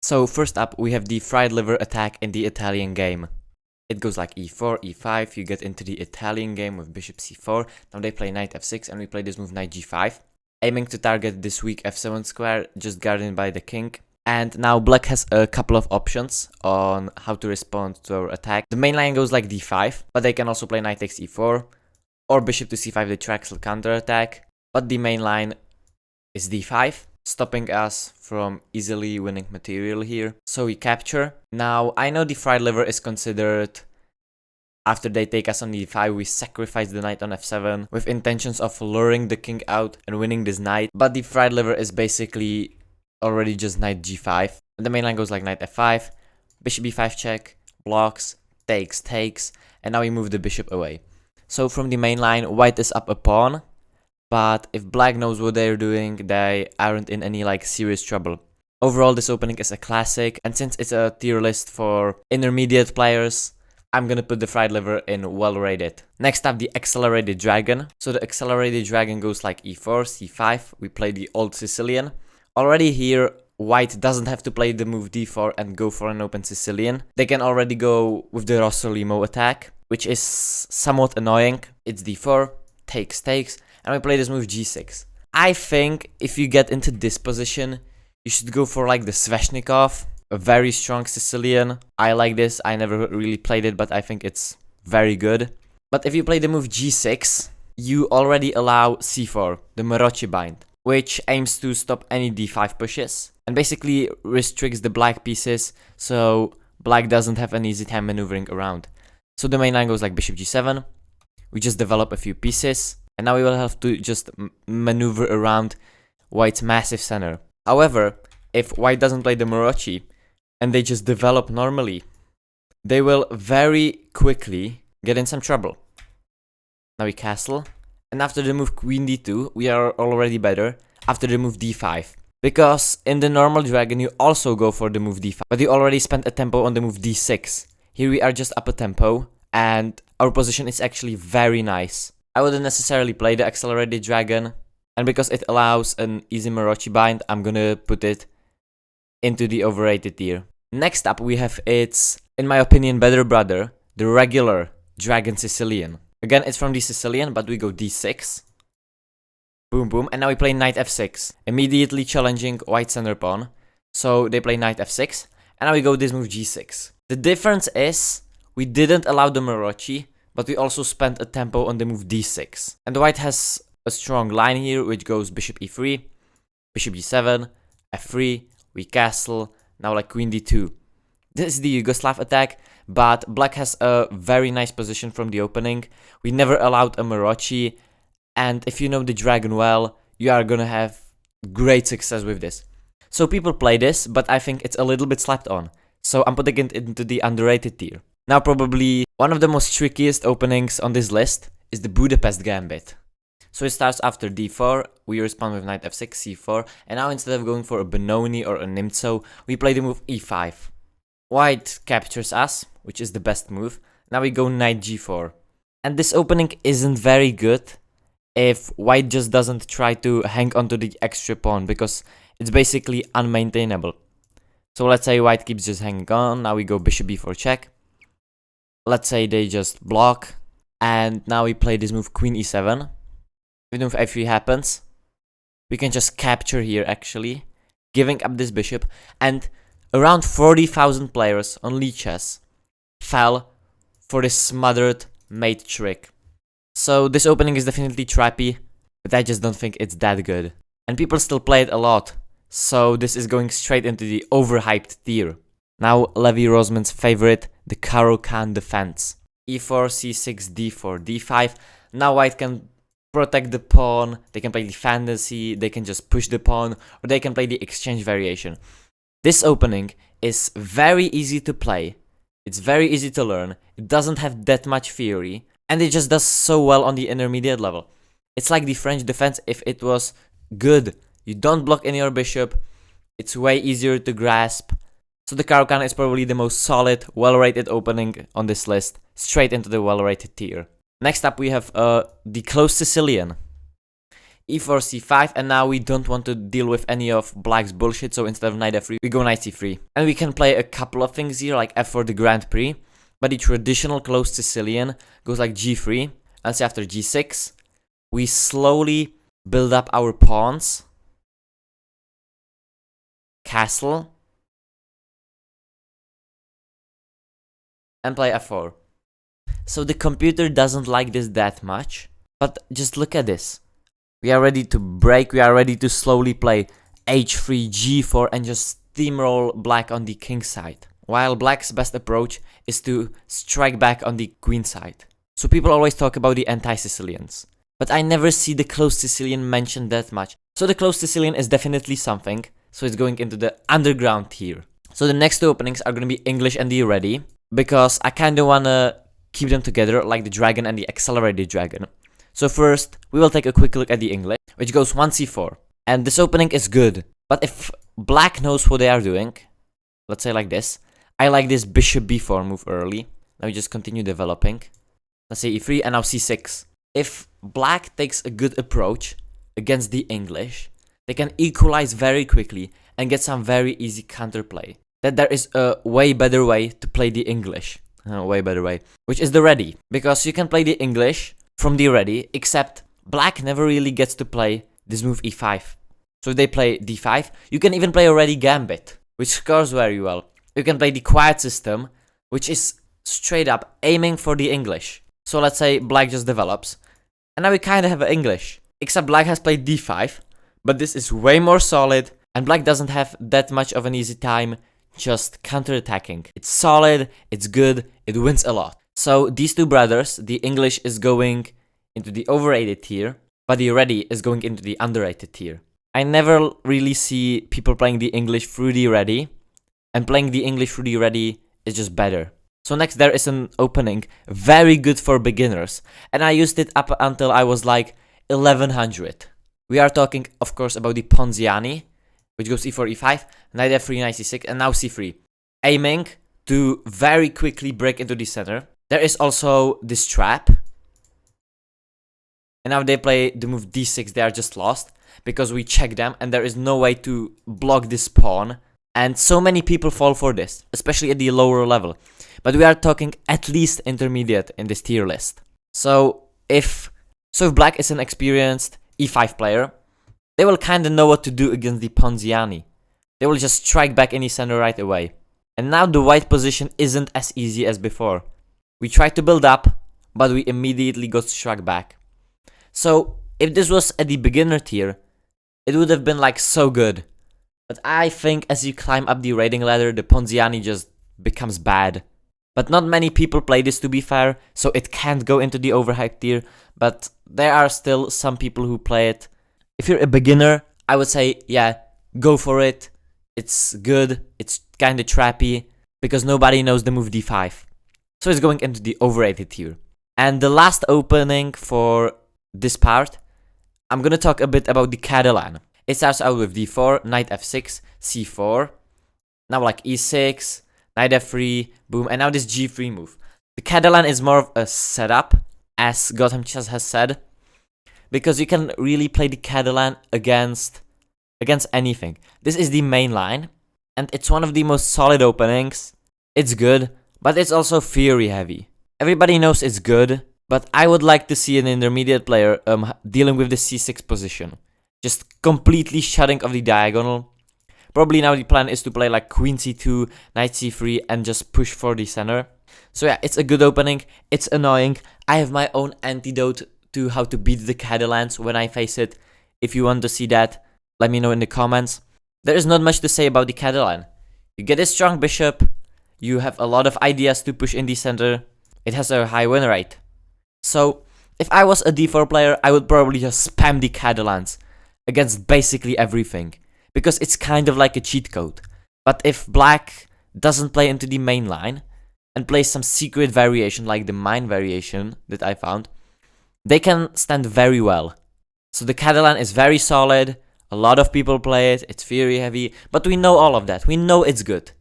So first up, we have the fried liver attack in the Italian game. It goes like e4, e5, you get into the Italian game with bishop c4, now they play knight f6 and we play this move knight g5. Aiming to target this weak f7 square, just guarded by the king. And now black has a couple of options on how to respond to our attack. The main line goes like d5, but they can also play knight takes e4, or bishop to c5 the triaxial counterattack. But the main line is d5, stopping us from easily winning material here. So we capture. Now, I know the fried liver is considered, after they take us on d5, we sacrifice the knight on f7 with intentions of luring the king out and winning this knight. But the fried liver is basically already just knight g5. And the main line goes like knight f5, bishop b5 check, blocks, takes, and now we move the bishop away. So from the main line, white is up a pawn. But if black knows what they're doing, they aren't in any like serious trouble. Overall, this opening is a classic, and since it's a tier list for intermediate players, I'm gonna put the fried liver in well rated. Next up, the accelerated dragon. So the accelerated dragon goes like e4, c5, we play the old Sicilian. Already here, white doesn't have to play the move d4 and go for an open Sicilian. They can already go with the Rossolimo attack, which is somewhat annoying. It's d4, takes, and we play this move g6. I think if you get into this position, you should go for like the Sveshnikov, a very strong Sicilian. I like this, I never really played it, but I think it's very good. But if you play the move g6, you already allow c4, the Maroczy bind, which aims to stop any d5 pushes, and basically restricts the black pieces, so black doesn't have an easy time maneuvering around. So the main line goes like bishop g7, we just develop a few pieces, and now we will have to just maneuver around white's massive center. However, if white doesn't play the Maroczy, and they just develop normally, they will very quickly get in some trouble. Now we castle, and after the move queen d2, we are already better after the move d5. Because in the normal dragon, you also go for the move d5, but you already spent a tempo on the move d6. Here we are just up a tempo, and our position is actually very nice. I wouldn't necessarily play the accelerated dragon, and because it allows an easy Maroczy bind, I'm gonna put it into the overrated tier. Next up, we have its, in my opinion, better brother, the regular dragon Sicilian. Again, it's from the Sicilian, but we go d6. Boom, boom, and now we play knight f6, immediately challenging white center pawn. So they play knight f6, and now we go this move g6. The difference is, we didn't allow the Maroczy, but we also spent a tempo on the move d6. And the white has a strong line here, which goes bishop e3, bishop g7, f3, we castle, now like queen d2. This is the Yugoslav attack, but black has a very nice position from the opening. We never allowed a Maroczy, and if you know the dragon well, you are gonna have great success with this. So people play this, but I think it's a little bit slept on. So I'm putting it into the underrated tier. Now probably one of the most trickiest openings on this list is the Budapest gambit. So it starts after d4, we respond with knight f6, c4, and now instead of going for a Benoni or a Nimzo, we play the move e5. White captures us, which is the best move. Now we go knight g4. And this opening isn't very good if white just doesn't try to hang onto the extra pawn, because it's basically unmaintainable. So let's say white keeps just hanging on, now we go bishop b4 check. Let's say they just block, and now we play this move queen e7. If move f3 happens, we can just capture here actually, giving up this bishop, and around 40,000 players on Lichess fell for this smothered mate trick. So this opening is definitely trappy, but I just don't think it's that good. And people still play it a lot, so this is going straight into the overhyped tier. Now Levi Rosman's favorite, the Caro-kann defense. e4, c6, d4, d5. Now white can protect the pawn, they can play the fantasy, they can just push the pawn, or they can play the exchange variation. This opening is very easy to play, it's very easy to learn, it doesn't have that much theory, and it just does so well on the intermediate level. It's like the French defense if it was good. You don't block in your bishop, it's way easier to grasp. So the Caro-kann is probably the most solid, well-rated opening on this list, straight into the well-rated tier. Next up we have the close Sicilian. e4, c5, and now we don't want to deal with any of black's bullshit, so instead of knight f3, we go knight c3. And we can play a couple of things here, like f4 the Grand Prix, but the traditional closed Sicilian goes like g3, and say after g6, we slowly build up our pawns, castle, and play f4. So the computer doesn't like this that much, but just look at this. We are ready to break, we are ready to slowly play h3, g4 and just steamroll black on the king side. While black's best approach is to strike back on the queen side. So people always talk about the anti-Sicilians, but I never see the closed Sicilian mentioned that much. So the closed Sicilian is definitely something, so it's going into the underground tier. So the next two openings are going to be English and the Reti, because I kind of want to keep them together like the dragon and the accelerated dragon. So first, we will take a quick look at the English, which goes 1c4. And this opening is good, but if black knows what they are doing, let's say like this, I like this bishop b4 move early. Now we just continue developing. Let's say e3 and now c6. If black takes a good approach against the English, they can equalize very quickly and get some very easy counterplay. That there is a way better way to play the English. Way better way. Which is the Reti. Because you can play the English from the Reti, except black never really gets to play this move e5. So if they play d5, you can even play a Reti gambit, which scores very well. You can play the quiet system, which is straight up aiming for the English. So let's say black just develops, and now we kind of have an English. Except black has played d5, but this is way more solid, and black doesn't have that much of an easy time just counterattacking. It's solid, it's good, it wins a lot. So these two brothers, the English is going into the overrated tier, but the Reti is going into the underrated tier. I never really see people playing the English through the Reti, and playing the English through the Reti is just better. So next there is an opening, very good for beginners, and I used it up until I was like 1100. We are talking, of course, about the Ponziani, which goes e4, e5, knight f3, knight c6, and now c3. Aiming to very quickly break into the center. There is also this trap. And now they play the move d6, they are just lost, because we check them, and there is no way to block this pawn. And so many people fall for this, especially at the lower level. But we are talking at least intermediate in this tier list. So if black is an experienced e5 player, they will kinda know what to do against the Ponziani. They will just strike back any center right away. And now the white position isn't as easy as before. We tried to build up, but we immediately got struck back. So if this was at the beginner tier, it would have been like so good. But I think as you climb up the rating ladder, the Ponziani just becomes bad. But not many people play this, to be fair, so it can't go into the overhyped tier, but there are still some people who play it. If you're a beginner, I would say, yeah, go for it. It's good, it's kinda trappy, because nobody knows the move d5. So it's going into the overrated tier. And the last opening for this part, I'm gonna talk a bit about the Catalan. It starts out with d4, knight f6, c4, now like e6, knight f3, boom, and now this g3 move. The Catalan is more of a setup, as Gotham Chess has said, because you can really play the Catalan against anything. This is the main line, and it's one of the most solid openings. It's good, but it's also theory heavy. Everybody knows it's good, but I would like to see an intermediate player dealing with the c6 position. Just completely shutting off the diagonal. Probably now the plan is to play like queen c2, knight c3 and just push for the center. So yeah, it's a good opening, it's annoying. I have my own antidote to how to beat the Catalans when I face it. If you want to see that, let me know in the comments. There is not much to say about the Catalan. You get a strong bishop, you have a lot of ideas to push in the center, it has a high win rate. So if I was a d4 player, I would probably just spam the Catalans against basically everything, because it's kind of like a cheat code. But if black doesn't play into the main line and plays some secret variation like the mine variation that I found, they can stand very well. So the Catalan is very solid, a lot of people play it, it's theory heavy, but we know all of that, we know it's good.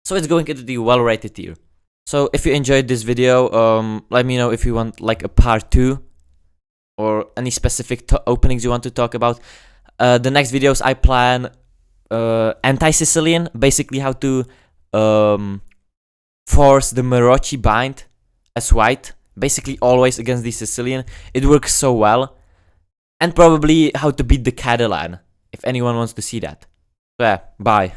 So it's going into the well rated tier. So if you enjoyed this video, let me know if you want like a part 2. or any specific openings you want to talk about. The next videos I plan anti-Sicilian, basically how to force the Marocci bind as white, basically always against the Sicilian. It works so well. And probably how to beat the Catalan, if anyone wants to see that. So yeah, bye.